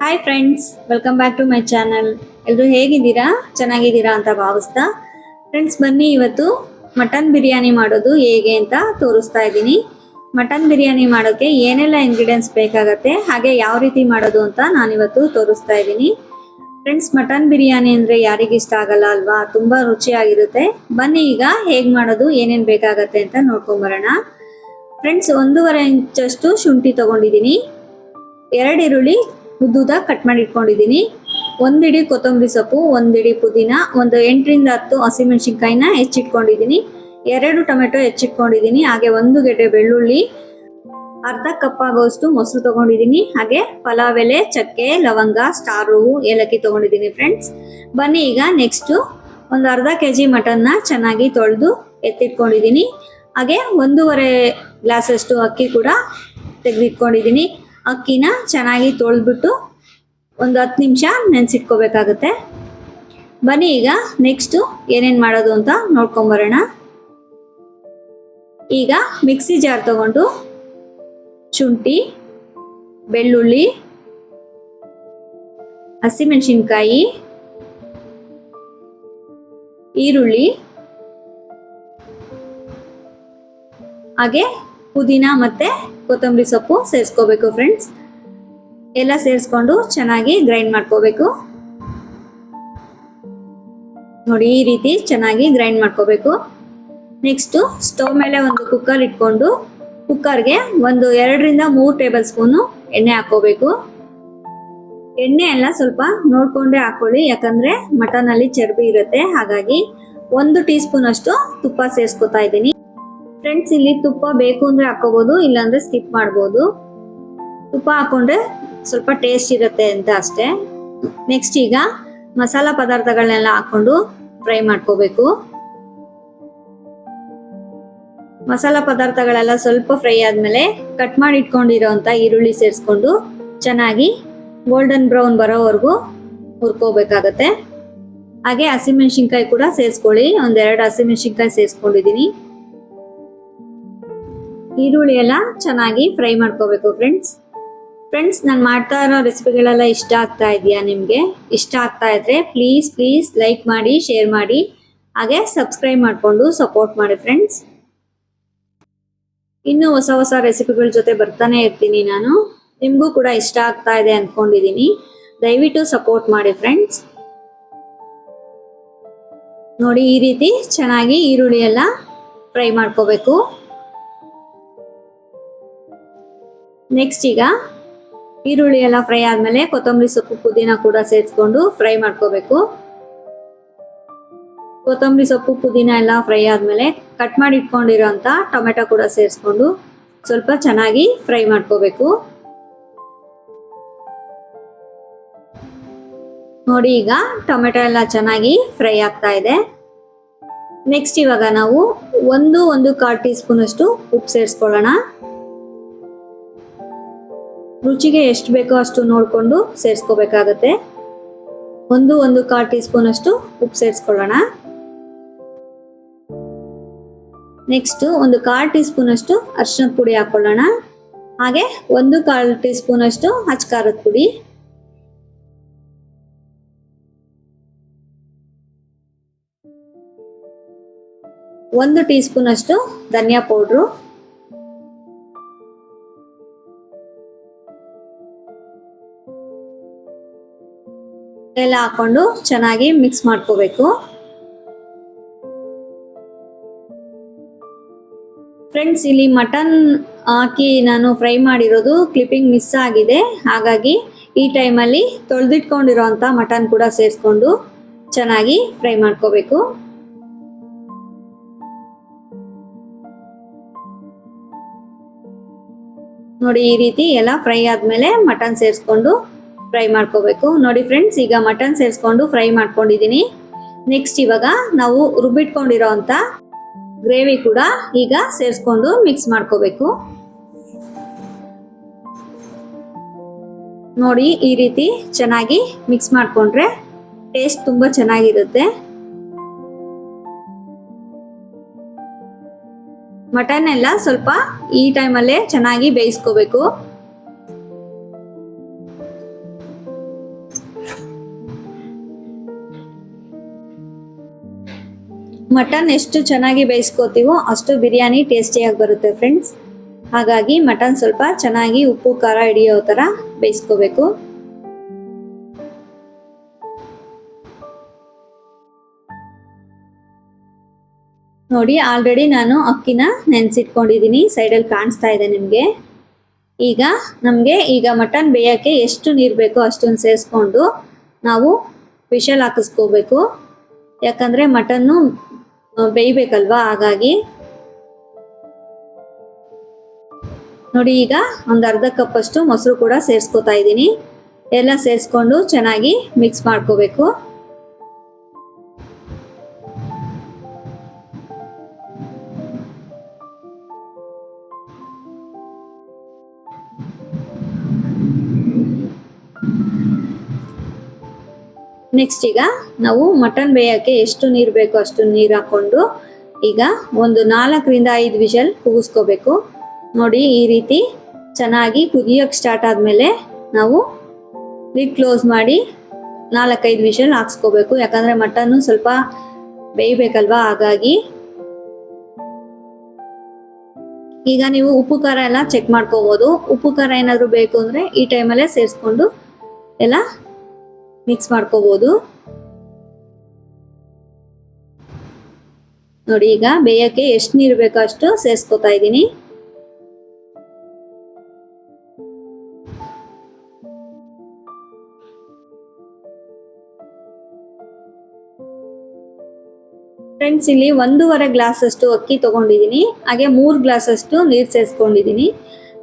Hi friends, welcome back to my channel. ಎಲ್ಲರೂ ಹೇಗಿದ್ದೀರಾ? ಚೆನ್ನಾಗಿದ್ದೀರಾ ಅಂತ ಭಾವಿಸ್ತಾ ಫ್ರೆಂಡ್ಸ್, ಬನ್ನಿ ಇವತ್ತು ಮಟನ್ ಬಿರಿಯಾನಿ ಮಾಡೋದು ಹೇಗೆ ಅಂತ ತೋರಿಸ್ತಾ ಇದ್ದೀನಿ. ಮಟನ್ ಬಿರಿಯಾನಿ ಮಾಡೋಕ್ಕೆ ಏನೆಲ್ಲ ಇಂಗ್ರೀಡಿಯೆಂಟ್ಸ್ ಬೇಕಾಗತ್ತೆ, ಹಾಗೆ ಯಾವ ರೀತಿ ಮಾಡೋದು ಅಂತ ನಾನಿವತ್ತು ತೋರಿಸ್ತಾ ಇದ್ದೀನಿ. ಫ್ರೆಂಡ್ಸ್, ಮಟನ್ ಬಿರಿಯಾನಿ ಅಂದರೆ ಯಾರಿಗೆ ಇಷ್ಟ ಆಗಲ್ಲ ಅಲ್ವಾ? ತುಂಬ ರುಚಿಯಾಗಿರುತ್ತೆ. ಬನ್ನಿ ಈಗ ಹೇಗೆ ಮಾಡೋದು, ಏನೇನು ಬೇಕಾಗತ್ತೆ ಅಂತ ನೋಡ್ಕೊಂಬರೋಣ. ಫ್ರೆಂಡ್ಸ್, 1.5 ಇಂಚಷ್ಟು ಶುಂಠಿ ತೊಗೊಂಡಿದ್ದೀನಿ, 2 ಈರುಳ್ಳಿ ಉದ್ದುದಾಗಿ ಕಟ್ ಮಾಡಿ ಇಟ್ಕೊಂಡಿದ್ದೀನಿ, 1 ಹಿಡಿ ಕೊತ್ತಂಬರಿ ಸೊಪ್ಪು, 1 ಹಿಡಿ ಪುದೀನ, ಒಂದು 8 ರಿಂದ 10 ಹಸಿಮೆಣಸಿನ್ಕಾಯಿನ ಹೆಚ್ಚಿಟ್ಕೊಂಡಿದ್ದೀನಿ, 2 ಟೊಮೆಟೊ ಹೆಚ್ಚಿಟ್ಕೊಂಡಿದ್ದೀನಿ, ಹಾಗೆ 1 ಗೆಡ್ಡೆ ಬೆಳ್ಳುಳ್ಳಿ, ಅರ್ಧ ಕಪ್ ಆಗೋಷ್ಟು ಮೊಸರು ತಗೊಂಡಿದ್ದೀನಿ, ಹಾಗೆ ಪಲಾವ್ ಎಲೆ, ಚಕ್ಕೆ, ಲವಂಗ, ಸ್ಟಾರ್ ಹೂವು, ಏಲಕ್ಕಿ ತಗೊಂಡಿದ್ದೀನಿ. ಫ್ರೆಂಡ್ಸ್, ಬನ್ನಿ ಈಗ ನೆಕ್ಸ್ಟು ಒಂದು ಅರ್ಧ kg ಮಟನ್ನ ಚೆನ್ನಾಗಿ ತೊಳೆದು ಎತ್ತಿಟ್ಕೊಂಡಿದ್ದೀನಿ, ಹಾಗೆ 1.5 ಗ್ಲಾಸಷ್ಟು ಅಕ್ಕಿ ಕೂಡ ತೆಗೆದಿಟ್ಕೊಂಡಿದ್ದೀನಿ. ಅಕ್ಕಿನ ಚೆನ್ನಾಗಿ ತೊಳೆದ್ಬಿಟ್ಟು ಒಂದು 10 ನಿಮಿಷ ನೆನೆಸಿಟ್ಕೋಬೇಕಾಗುತ್ತೆ. ಬನ್ನಿ ಈಗ ನೆಕ್ಸ್ಟು ಏನೇನು ಮಾಡೋದು ಅಂತ ನೋಡ್ಕೊಂಬರೋಣ. ಈಗ ಮಿಕ್ಸಿ ಜಾರ್ ತಗೊಂಡು ಶುಂಠಿ, ಬೆಳ್ಳುಳ್ಳಿ, ಹಸಿಮೆಣಸಿನ್ಕಾಯಿ, ಈರುಳ್ಳಿ, ಹಾಗೆ ಪುದೀನ ಮತ್ತು ಕೊತ್ತಂಬರಿ ಸೊಪ್ಪು ಸೇರಿಸ್ಕೋಬೇಕು. ಫ್ರೆಂಡ್ಸ್, ಎಲ್ಲ ಸೇರಿಸ್ಕೊಂಡು ಚೆನ್ನಾಗಿ ಗ್ರೈಂಡ್ ಮಾಡ್ಕೋಬೇಕು. ನೋಡಿ, ಈ ರೀತಿ ಚೆನ್ನಾಗಿ ಗ್ರೈಂಡ್ ಮಾಡ್ಕೋಬೇಕು. ನೆಕ್ಸ್ಟು ಸ್ಟವ್ ಮೇಲೆ ಒಂದು ಕುಕ್ಕರ್ ಇಟ್ಕೊಂಡು ಕುಕ್ಕರ್ಗೆ ಒಂದು 2 ರಿಂದ 3 ಟೇಬಲ್ ಸ್ಪೂನು ಎಣ್ಣೆ ಹಾಕೋಬೇಕು. ಎಣ್ಣೆ ಎಲ್ಲ ಸ್ವಲ್ಪ ನೋಡ್ಕೊಂಡೇ ಹಾಕೊಳ್ಳಿ, ಯಾಕಂದರೆ ಮಟನಲ್ಲಿ ಚರ್ಬಿ ಇರುತ್ತೆ. ಹಾಗಾಗಿ 1 ಟೀ ಸ್ಪೂನ್ ಅಷ್ಟು ತುಪ್ಪ ಸೇರಿಸ್ಕೊತಾ ಇದ್ದೀನಿ. ಫ್ರೆಂಡ್ಸ್, ಇಲ್ಲಿ ತುಪ್ಪ ಬೇಕು ಅಂದರೆ ಹಾಕೋಬೋದು, ಇಲ್ಲಾಂದರೆ ಸ್ಕಿಪ್ ಮಾಡ್ಬೋದು. ತುಪ್ಪ ಹಾಕೊಂಡ್ರೆ ಸ್ವಲ್ಪ ಟೇಸ್ಟ್ ಇರುತ್ತೆ ಅಂತ ಅಷ್ಟೇ. ನೆಕ್ಸ್ಟ್ ಈಗ ಮಸಾಲ ಪದಾರ್ಥಗಳನ್ನೆಲ್ಲ ಹಾಕೊಂಡು ಫ್ರೈ ಮಾಡ್ಕೋಬೇಕು. ಮಸಾಲ ಪದಾರ್ಥಗಳೆಲ್ಲ ಸ್ವಲ್ಪ ಫ್ರೈ ಆದಮೇಲೆ ಕಟ್ ಮಾಡಿ ಇಟ್ಕೊಂಡಿರೋಂಥ ಈರುಳ್ಳಿ ಸೇರಿಸ್ಕೊಂಡು ಚೆನ್ನಾಗಿ ಗೋಲ್ಡನ್ ಬ್ರೌನ್ ಬರೋವರೆಗೂ ಹುರ್ಕೋಬೇಕಾಗತ್ತೆ. ಹಾಗೆ ಹಸಿಮೆಣಸಿನ್ಕಾಯಿ ಕೂಡ ಸೇರಿಸ್ಕೊಳ್ಳಿ, 1-2 ಹಸಿಮೆಣಸಿನ್ಕಾಯಿ ಸೇರಿಸ್ಕೊಂಡಿದ್ದೀನಿ. ಈರುಳ್ಳಿ ಎಲ್ಲ ಚೆನ್ನಾಗಿ ಫ್ರೈ ಮಾಡ್ಕೋಬೇಕು. ಫ್ರೆಂಡ್ಸ್, ನಾನು ಮಾಡ್ತಾ ಇರೋ ರೆಸಿಪಿಗಳೆಲ್ಲ ಇಷ್ಟ ಆಗ್ತಾ ಇದೆಯಾ ನಿಮಗೆ? ಇಷ್ಟ ಆಗ್ತಾ ಇದ್ರೆ ಪ್ಲೀಸ್ ಲೈಕ್ ಮಾಡಿ, ಶೇರ್ ಮಾಡಿ, ಹಾಗೆ ಸಬ್ಸ್ಕ್ರೈಬ್ ಮಾಡಿಕೊಂಡು ಸಪೋರ್ಟ್ ಮಾಡಿ. ಫ್ರೆಂಡ್ಸ್, ಇನ್ನೂ ಹೊಸ ರೆಸಿಪಿಗಳ ಜೊತೆ ಬರ್ತಾನೆ ಇರ್ತೀನಿ ನಾನು. ನಿಮಗೂ ಕೂಡ ಇಷ್ಟ ಆಗ್ತಾ ಇದೆ ಅಂದ್ಕೊಂಡಿದ್ದೀನಿ. ದಯವಿಟ್ಟು ಸಪೋರ್ಟ್ ಮಾಡಿ. ಫ್ರೆಂಡ್ಸ್, ನೋಡಿ, ಈ ರೀತಿ ಚೆನ್ನಾಗಿ ಈರುಳ್ಳಿ ಎಲ್ಲ ಫ್ರೈ ಮಾಡ್ಕೋಬೇಕು. ನೆಕ್ಸ್ಟ್ ಈಗ ಈರುಳ್ಳಿ ಎಲ್ಲ ಫ್ರೈ ಆದಮೇಲೆ ಕೊತ್ತಂಬರಿ ಸೊಪ್ಪು, ಪುದೀನ ಕೂಡ ಸೇರಿಸ್ಕೊಂಡು ಫ್ರೈ ಮಾಡ್ಕೋಬೇಕು. ಕೊತ್ತಂಬರಿ ಸೊಪ್ಪು, ಪುದೀನ ಎಲ್ಲ ಫ್ರೈ ಆದಮೇಲೆ ಕಟ್ ಮಾಡಿ ಇಟ್ಕೊಂಡಿರೋಂಥ ಟೊಮೆಟೊ ಕೂಡ ಸೇರಿಸ್ಕೊಂಡು ಸ್ವಲ್ಪ ಚೆನ್ನಾಗಿ ಫ್ರೈ ಮಾಡ್ಕೋಬೇಕು. ನೋಡಿ, ಈಗ ಟೊಮೆಟೊ ಎಲ್ಲ ಚೆನ್ನಾಗಿ ಫ್ರೈ ಆಗ್ತಾ ಇದೆ. ನೆಕ್ಸ್ಟ್ ಇವಾಗ ನಾವು 1 ಟೀ ಸ್ಪೂನ್ ಅಷ್ಟು ಉಪ್ಪು ಸೇರಿಸ್ಕೊಳ್ಳೋಣ. ರುಚಿಗೆ ಎಷ್ಟು ಬೇಕೋ ಅಷ್ಟು ನೋಡಿಕೊಂಡು ಸೇರಿಸ್ಕೋಬೇಕಾಗತ್ತೆ. 1 ಟೀ ಸ್ಪೂನ್ ಅಷ್ಟು ಉಪ್ಪು ಸೇರಿಸ್ಕೊಳ್ಳೋಣ. ನೆಕ್ಸ್ಟ್ 1/4 ಟೀ ಸ್ಪೂನ್ ಅಷ್ಟು ಅರಿಶಿಣದ ಪುಡಿ ಹಾಕೊಳ್ಳೋಣ. ಹಾಗೆ 1/4 ಟೀ ಸ್ಪೂನ್ ಅಷ್ಟು ಅಚ್ಚ ಖಾರದ ಪುಡಿ, ಒಂದು ಟೀ ಸ್ಪೂನ್ ಅಷ್ಟು ಧನಿಯಾ ಪೌಡ್ರು, ಎಲ್ಲ ಹಾಕೊಂಡು ಚೆನ್ನಾಗಿ ಮಿಕ್ಸ್ ಮಾಡ್ಕೋಬೇಕು. ಫ್ರೆಂಡ್ಸ್, ಇಲ್ಲಿ ಮಟನ್ ಹಾಕಿ ನಾನು ಫ್ರೈ ಮಾಡಿರೋದು ಕ್ಲಿಪ್ಪಿಂಗ್ ಮಿಸ್ ಆಗಿದೆ. ಹಾಗಾಗಿ ಈ ಟೈಮಲ್ಲಿ ತೊಳೆದಿಟ್ಕೊಂಡಿರೋಂಥ ಮಟನ್ ಕೂಡ ಸೇರಿಸ್ಕೊಂಡು ಚೆನ್ನಾಗಿ ಫ್ರೈ ಮಾಡ್ಕೋಬೇಕು. ನೋಡಿ, ಈ ರೀತಿ ಎಲ್ಲ ಫ್ರೈ ಆದಮೇಲೆ ಮಟನ್ ಸೇರಿಸ್ಕೊಂಡು ಫ್ರೈ ಮಾಡ್ಕೋಬೇಕು. ನೋಡಿ ಫ್ರೆಂಡ್ಸ್, ಈಗ ಮಟನ್ ಸೇರಿಸ್ಕೊಂಡು ಫ್ರೈ ಮಾಡ್ಕೊಂಡಿದ್ದೀನಿ. ನೆಕ್ಸ್ಟ್ ಇವಾಗ ನಾವು ರುಬ್ಬಿಟ್ಕೊಂಡಿರೋ ಅಂಥ ಗ್ರೇವಿ ಕೂಡ ಈಗ ಸೇರಿಸ್ಕೊಂಡು ಮಿಕ್ಸ್ ಮಾಡ್ಕೋಬೇಕು. ನೋಡಿ, ಈ ರೀತಿ ಚೆನ್ನಾಗಿ ಮಿಕ್ಸ್ ಮಾಡಿಕೊಂಡ್ರೆ ಟೇಸ್ಟ್ ತುಂಬ ಚೆನ್ನಾಗಿರುತ್ತೆ. ಮಟನ್ ಎಲ್ಲ ಸ್ವಲ್ಪ ಈ ಟೈಮಲ್ಲೇ ಚೆನ್ನಾಗಿ ಬೇಯಿಸ್ಕೋಬೇಕು. ಮಟನ್ ಎಷ್ಟು ಚೆನ್ನಾಗಿ ಬೇಯಿಸ್ಕೋತೀವೋ ಅಷ್ಟು ಬಿರಿಯಾನಿ ಟೇಸ್ಟಿಯಾಗಿ ಬರುತ್ತೆ ಫ್ರೆಂಡ್ಸ್. ಹಾಗಾಗಿ ಮಟನ್ ಸ್ವಲ್ಪ ಚೆನ್ನಾಗಿ ಉಪ್ಪು ಖಾರ ಹಿಡಿಯೋ ಥರ ಬೇಯಿಸ್ಕೋಬೇಕು. ನೋಡಿ ಆಲ್ರೆಡಿ ನಾನು ಅಕ್ಕಿನ ನೆನೆಸಿಟ್ಕೊಂಡಿದ್ದೀನಿ, ಸೈಡಲ್ಲಿ ಕಾಣಿಸ್ತಾ ಇದೆ ನಿಮಗೆ. ಈಗ ಮಟನ್ ಬೇಯೋಕ್ಕೆ ಎಷ್ಟು ನೀರು ಬೇಕೋ ಅಷ್ಟೊಂದು ಸೇರಿಸ್ಕೊಂಡು ನಾವು ವಿಷಲ್ ಹಾಕಿಸ್ಕೋಬೇಕು. ಯಾಕಂದರೆ ಮಟನ್ನು ಬೇಯಬೇಕಲ್ವಾ, ಹಾಗಾಗಿ. ನೋಡಿ ಈಗ ಒಂದು ಅರ್ಧ ಕಪ್ಪಷ್ಟು ಮೊಸರು ಕೂಡ ಸೇರಿಸ್ಕೊತಾ ಇದ್ದೀನಿ. ಎಲ್ಲ ಸೇರಿಸ್ಕೊಂಡು ಚೆನ್ನಾಗಿ ಮಿಕ್ಸ್ ಮಾಡ್ಕೋಬೇಕು. ನೆಕ್ಸ್ಟ್ ಈಗ ನಾವು ಮಟನ್ ಬೇಯೋಕ್ಕೆ ಎಷ್ಟು ನೀರು ಬೇಕೋ ಅಷ್ಟು ನೀರು ಹಾಕ್ಕೊಂಡು ಈಗ ಒಂದು 4 ರಿಂದ 5 ವಿಷಲ್ ಕೂಗಿಸ್ಕೋಬೇಕು. ನೋಡಿ ಈ ರೀತಿ ಚೆನ್ನಾಗಿ ಕುದಿಯೋಕ್ಕೆ ಸ್ಟಾರ್ಟ್ ಆದಮೇಲೆ ನಾವು ಲಿಡ್ ಕ್ಲೋಸ್ ಮಾಡಿ 4-5 ವಿಷಲ್ ಹಾಕ್ಸ್ಕೋಬೇಕು. ಯಾಕಂದರೆ ಮಟನ್ನು ಸ್ವಲ್ಪ ಬೇಯಬೇಕಲ್ವಾ, ಹಾಗಾಗಿ. ಈಗ ನೀವು ಉಪ್ಪು ಖಾರ ಎಲ್ಲ ಚೆಕ್ ಮಾಡ್ಕೋಬೋದು. ಉಪ್ಪು ಖಾರ ಏನಾದರೂ ಬೇಕು ಅಂದರೆ ಈ ಟೈಮಲ್ಲೇ ಸೇರಿಸ್ಕೊಂಡು ಎಲ್ಲ ಮಿಕ್ಸ್ ಮಾಡ್ಕೋಬೋದು. ನೋಡಿ ಈಗ ಬೇಯಕ್ಕೆ ಎಷ್ಟು ನೀರು ಬೇಕೋ ಅಷ್ಟು ಸೇರಿಸ್ಕೊತಾ ಇದ್ದೀನಿ. ಫ್ರೆಂಡ್ಸ್, ಇಲ್ಲಿ 1.5 ಗ್ಲಾಸ್ ಅಷ್ಟು ಅಕ್ಕಿ ತಗೊಂಡಿದ್ದೀನಿ. ಹಾಗೆ 3 ಗ್ಲಾಸ್ ಅಷ್ಟು ನೀರು ಸೇರಿಸ್ಕೊಂಡಿದ್ದೀನಿ.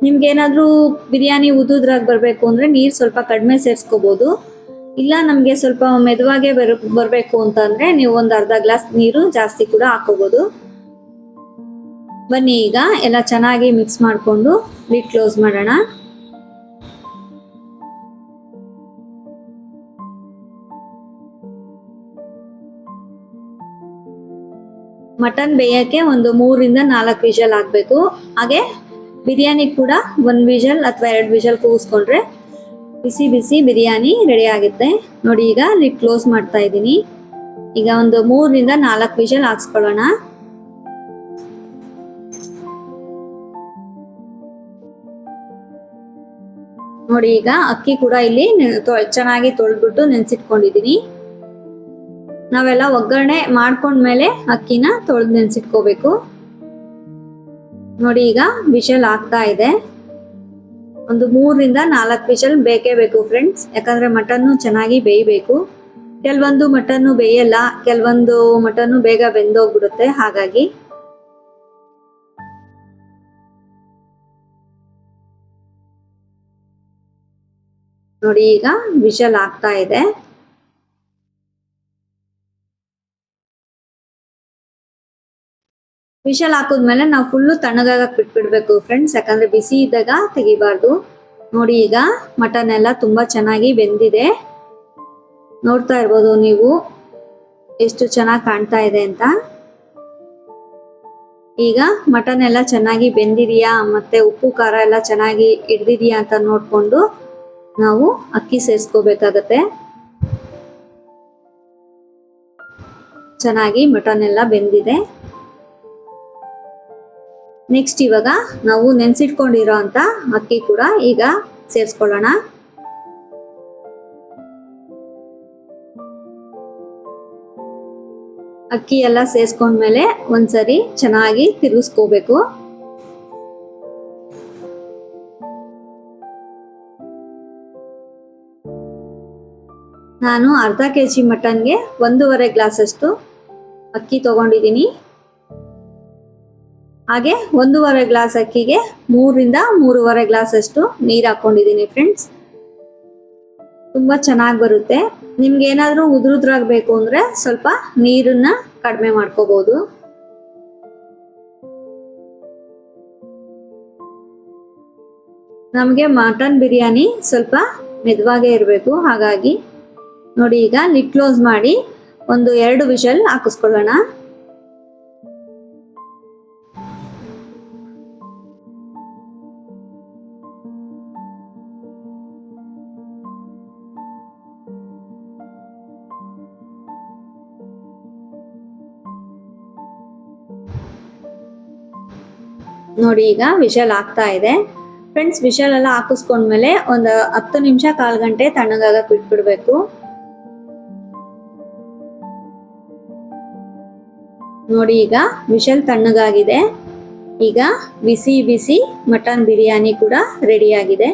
ನಿಮ್ಗೇನಾದರೂ ಬಿರಿಯಾನಿ ಉದುದ್ರಾಗಿ ಬರಬೇಕು ಅಂದರೆ ನೀರು ಸ್ವಲ್ಪ ಕಡಿಮೆ ಸೇರಿಸ್ಕೋಬೋದು. ಇಲ್ಲ ನಮಗೆ ಸ್ವಲ್ಪ ಮೆದುವಾಗೆ ಬರಬೇಕು ಅಂತಂದರೆ ನೀವು ಒಂದು ಅರ್ಧ ಗ್ಲಾಸ್ ನೀರು ಜಾಸ್ತಿ ಕೂಡ ಹಾಕೋಬೋದು. ಬನ್ನಿ ಈಗ ಎಲ್ಲ ಚೆನ್ನಾಗಿ ಮಿಕ್ಸ್ ಮಾಡಿಕೊಂಡು ಲಿಡ್ ಕ್ಲೋಸ್ ಮಾಡೋಣ. ಮಟನ್ ಬೇಯೋಕ್ಕೆ ಒಂದು 3 ರಿಂದ 4 ವಿಷಲ್ ಆಗಬೇಕು. ಹಾಗೆ ಬಿರಿಯಾನಿ ಕೂಡ 1 ವಿಷಲ್ ಅಥವಾ 2 ವಿಷಲ್ ಕೂಗಿಸ್ಕೊಂಡ್ರೆ ಬಿಸಿ ಬಿಸಿ ಬಿರಿಯಾನಿ ರೆಡಿ ಆಗುತ್ತೆ. ನೋಡಿ ಈಗ ಲಿಡ್ ಕ್ಲೋಸ್ ಮಾಡ್ತಾ ಇದ್ದೀನಿ. ಈಗ ಒಂದು 3 ರಿಂದ 4 ವಿಷಲ್ ಹಾಕ್ಸ್ಕೊಳ್ಳೋಣ. ನೋಡಿ ಈಗ ಅಕ್ಕಿ ಕೂಡ ಇಲ್ಲಿ ಚೆನ್ನಾಗಿ ತೊಳೆದ್ಬಿಟ್ಟು ನೆನೆಸಿಟ್ಕೊಂಡಿದ್ದೀನಿ. ನಾವೆಲ್ಲ ಒಗ್ಗರಣೆ ಮಾಡ್ಕೊಂಡ್ಮೇಲೆ ಅಕ್ಕಿನ ತೊಳೆದು ನೆನೆಸಿಟ್ಕೋಬೇಕು. ನೋಡಿ ಈಗ ವಿಷಲ್ ಆಗ್ತಾ ಇದೆ. ಒಂದು 3 ರಿಂದ 4 ವಿಷಲ್ ಬೇಕೇ ಬೇಕು ಫ್ರೆಂಡ್ಸ್. ಯಾಕಂದ್ರೆ ಮಟನ್ನು ಚೆನ್ನಾಗಿ ಬೇಯಬೇಕು. ಕೆಲವೊಂದು ಮಟನ್ನು ಬೇಯಲ್ಲ, ಕೆಲವೊಂದು ಮಟನ್ನು ಬೇಗ ಬೆಂದೋಗ್ಬಿಡುತ್ತೆ. ಹಾಗಾಗಿ ನೋಡಿ ಈಗ ವಿಷಲ್ ಆಗ್ತಾ ಇದೆ. ವಿಷಲ್ ಹಾಕಿದ್ಮೇಲೆ ನಾವು ಫುಲ್ಲು ತಣ್ಣಗಾಗಕ್ಕೆ ಬಿಟ್ಬಿಡ್ಬೇಕು ಫ್ರೆಂಡ್ಸ್. ಯಾಕಂದ್ರೆ ಬಿಸಿ ಇದ್ದಾಗ ತೆಗಿಬಾರ್ದು. ನೋಡಿ ಈಗ ಮಟನ್ ಎಲ್ಲ ತುಂಬಾ ಚೆನ್ನಾಗಿ ಬೆಂದಿದೆ. ನೋಡ್ತಾ ಇರ್ಬೋದು ನೀವು ಎಷ್ಟು ಚೆನ್ನಾಗಿ ಕಾಣ್ತಾ ಇದೆ ಅಂತ. ಈಗ ಮಟನ್ ಎಲ್ಲ ಚೆನ್ನಾಗಿ ಬೆಂದಿದೆಯಾ ಮತ್ತೆ ಉಪ್ಪು ಖಾರ ಎಲ್ಲ ಚೆನ್ನಾಗಿ ಹಿಡ್ದಿದೆಯಾ ಅಂತ ನೋಡ್ಕೊಂಡು ನಾವು ಅಕ್ಕಿ ಸೇರಿಸ್ಕೋಬೇಕಾಗತ್ತೆ. ಚೆನ್ನಾಗಿ ಮಟನ್ ಎಲ್ಲ ಬೆಂದಿದೆ. ನೆಕ್ಸ್ಟ್ ಇವಾಗ ನಾವು ನೆನ್ಸಿಟ್ಕೊಂಡಿರೋ ಅಂತ ಅಕ್ಕಿ ಕೂಡ ಈಗ ಸೇರಿಸ್ಕೊಳ್ಳೋಣ. ಅಕ್ಕಿ ಎಲ್ಲ ಸೇರಿಸ್ಕೊಂಡ್ಮೇಲೆ ಒಂದ್ಸರಿ ಚೆನ್ನಾಗಿ ತಿರುಗಿಸ್ಕೋಬೇಕು. ನಾನು ಅರ್ಧ ಕೆಜಿ ಮಟನ್ಗೆ 1.5 ಗ್ಲಾಸ್ ಅಷ್ಟು ಅಕ್ಕಿ ತಗೊಂಡಿದ್ದೀನಿ. ಹಾಗೆ 1.5 ಗ್ಲಾಸ್ ಅಕ್ಕಿಗೆ 3 ರಿಂದ 3.5 ಗ್ಲಾಸ್ ಅಷ್ಟು ನೀರು ಹಾಕೊಂಡಿದ್ದೀನಿ ಫ್ರೆಂಡ್ಸ್. ತುಂಬಾ ಚೆನ್ನಾಗಿ ಬರುತ್ತೆ. ನಿಮ್ಗೆ ಏನಾದರೂ ಉದುರುದ್ರಾಗಬೇಕು ಅಂದ್ರೆ ಸ್ವಲ್ಪ ನೀರನ್ನ ಕಡಿಮೆ ಮಾಡ್ಕೋಬಹುದು. ನಮಗೆ ಮಟನ್ ಬಿರಿಯಾನಿ ಸ್ವಲ್ಪ ಮೆದುವಾಗೇ ಇರಬೇಕು. ಹಾಗಾಗಿ ನೋಡಿ ಈಗ ಲಿಡ್ ಕ್ಲೋಸ್ ಮಾಡಿ ಒಂದು 2 ವಿಷಲ್ ಹಾಕಿಸ್ಕೊಳ್ಳೋಣ. ನೋಡಿ ಈಗ ವಿಷಲ್ ಆಗ್ತಾ ಇದೆ ಫ್ರೆಂಡ್ಸ್. ವಿಷಲ್ ಎಲ್ಲ ಹಾಕಿಸ್ಕೊಂಡ್ಮೇಲೆ ಒಂದು 10 ನಿಮಿಷ 1/4 ಗಂಟೆ ತಣ್ಣಗಾಗಕ್ಕೆ ಬಿಟ್ಬಿಡ್ಬೇಕು. ನೋಡಿ ಈಗ ವಿಷಲ್ ತಣ್ಣಗಾಗಿದೆ. ಈಗ ಬಿಸಿ ಬಿಸಿ ಮಟನ್ ಬಿರಿಯಾನಿ ಕೂಡ ರೆಡಿ ಆಗಿದೆ.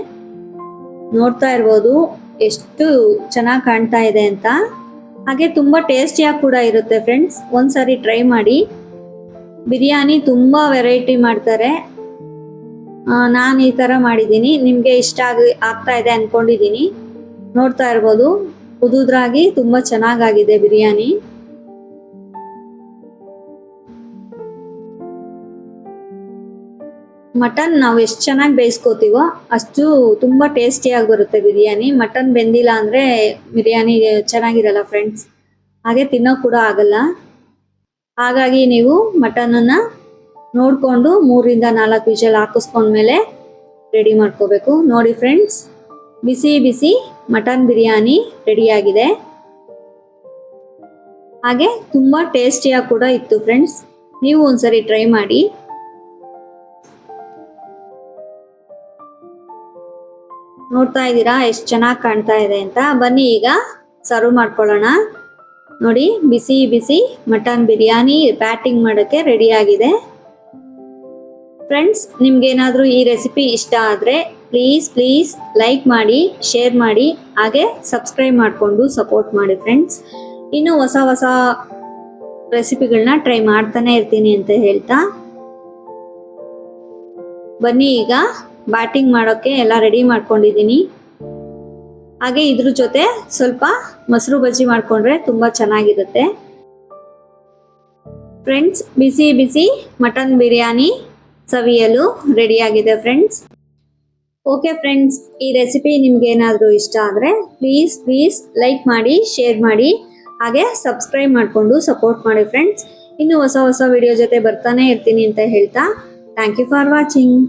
ನೋಡ್ತಾ ಇರ್ಬೋದು ಎಷ್ಟು ಚೆನ್ನಾಗಿ ಕಾಣ್ತಾ ಇದೆ ಅಂತ. ಹಾಗೆ ತುಂಬ ಟೇಸ್ಟಿಯಾಗಿ ಕೂಡ ಇರುತ್ತೆ ಫ್ರೆಂಡ್ಸ್. ಒಂದ್ಸರಿ ಟ್ರೈ ಮಾಡಿ. ಬಿರಿಯಾನಿ ತುಂಬ ವೆರೈಟಿ ಮಾಡ್ತಾರೆ. ನಾನು ಈ ಥರ ಮಾಡಿದ್ದೀನಿ. ನಿಮಗೆ ಇಷ್ಟ ಆಗ್ತಾ ಇದೆ ಅಂದ್ಕೊಂಡಿದ್ದೀನಿ. ನೋಡ್ತಾ ಇರ್ಬೋದು ಉದುದ್ರಾಗಿ ತುಂಬ ಚೆನ್ನಾಗಾಗಿದೆ ಬಿರಿಯಾನಿ. ಮಟನ್ ನಾವು ಎಷ್ಟು ಚೆನ್ನಾಗಿ ಬೇಯಿಸ್ಕೋತೀವೋ ಅಷ್ಟು ತುಂಬ ಟೇಸ್ಟಿಯಾಗಿ ಬರುತ್ತೆ ಬಿರಿಯಾನಿ. ಮಟನ್ ಬೆಂದಿಲ್ಲ ಅಂದರೆ ಬಿರಿಯಾನಿ ಚೆನ್ನಾಗಿರಲ್ಲ ಫ್ರೆಂಡ್ಸ್. ಹಾಗೆ ತಿನ್ನೋ ಕೂಡ ಆಗಲ್ಲ. ಹಾಗಾಗಿ ನೀವು ಮಟನನ್ನು ನೋಡಿಕೊಂಡು 3ರಿಂದ 4 ವಿಷಲ್ ಹಾಕಿಸ್ಕೊಂಡ್ಮೇಲೆ ರೆಡಿ ಮಾಡ್ಕೋಬೇಕು. ನೋಡಿ ಫ್ರೆಂಡ್ಸ್, ಬಿಸಿ ಬಿಸಿ ಮಟನ್ ಬಿರಿಯಾನಿ ರೆಡಿಯಾಗಿದೆ. ಹಾಗೆ ತುಂಬ ಟೇಸ್ಟಿಯಾಗಿ ಕೂಡ ಇತ್ತು ಫ್ರೆಂಡ್ಸ್. ನೀವು ಒಂದ್ಸರಿ ಟ್ರೈ ಮಾಡಿ. ನೋಡ್ತಾ ಇದ್ದೀರಾ ಎಷ್ಟು ಚೆನ್ನಾಗಿ ಕಾಣ್ತಾ ಇದೆ ಅಂತ. ಬನ್ನಿ ಈಗ ಸರ್ವ್ ಮಾಡ್ಕೊಳ್ಳೋಣ. ನೋಡಿ ಬಿಸಿ ಬಿಸಿ ಮಟನ್ ಬಿರಿಯಾನಿ ಬ್ಯಾಟಿಂಗ್ ಮಾಡೋಕ್ಕೆ ರೆಡಿ ಆಗಿದೆ ಫ್ರೆಂಡ್ಸ್. ನಿಮ್ಗೇನಾದರೂ ಈ ರೆಸಿಪಿ ಇಷ್ಟ ಆದರೆ ಪ್ಲೀಸ್ ಲೈಕ್ ಮಾಡಿ, ಶೇರ್ ಮಾಡಿ, ಹಾಗೆ ಸಬ್ಸ್ಕ್ರೈಬ್ ಮಾಡಿಕೊಂಡು ಸಪೋರ್ಟ್ ಮಾಡಿ ಫ್ರೆಂಡ್ಸ್. ಇನ್ನೂ ಹೊಸ ರೆಸಿಪಿಗಳನ್ನ ಟ್ರೈ ಮಾಡ್ತಾನೆ ಇರ್ತೀನಿ ಅಂತ ಹೇಳ್ತಾ, ಬನ್ನಿ ಈಗ ಬ್ಯಾಟಿಂಗ್ ಮಾಡೋಕ್ಕೆ ಎಲ್ಲ ರೆಡಿ ಮಾಡ್ಕೊಂಡಿದ್ದೀನಿ. ಹಾಗೆ ಇದ್ರ ಜೊತೆ ಸ್ವಲ್ಪ ಮೊಸರು ಬಜ್ಜಿ ಮಾಡಿಕೊಂಡ್ರೆ ತುಂಬ ಚೆನ್ನಾಗಿರುತ್ತೆ ಫ್ರೆಂಡ್ಸ್. ಬಿಸಿ ಬಿಸಿ ಮಟನ್ ಬಿರಿಯಾನಿ ಸವಿಯಲು ರೆಡಿಯಾಗಿದೆ ಫ್ರೆಂಡ್ಸ್. ಓಕೆ ಫ್ರೆಂಡ್ಸ್, ಈ ರೆಸಿಪಿ ನಿಮ್ಗೆ ಏನಾದರೂ ಇಷ್ಟ ಆದರೆ ಪ್ಲೀಸ್ ಲೈಕ್ ಮಾಡಿ, ಶೇರ್ ಮಾಡಿ, ಹಾಗೆ ಸಬ್ಸ್ಕ್ರೈಬ್ ಮಾಡಿಕೊಂಡು ಸಪೋರ್ಟ್ ಮಾಡಿ ಫ್ರೆಂಡ್ಸ್. ಇನ್ನು ಹೊಸ ವಿಡಿಯೋ ಜೊತೆ ಬರ್ತಾನೆ ಇರ್ತೀನಿ ಅಂತ ಹೇಳ್ತಾ, ಥ್ಯಾಂಕ್ ಯು ಫಾರ್ ವಾಚಿಂಗ್.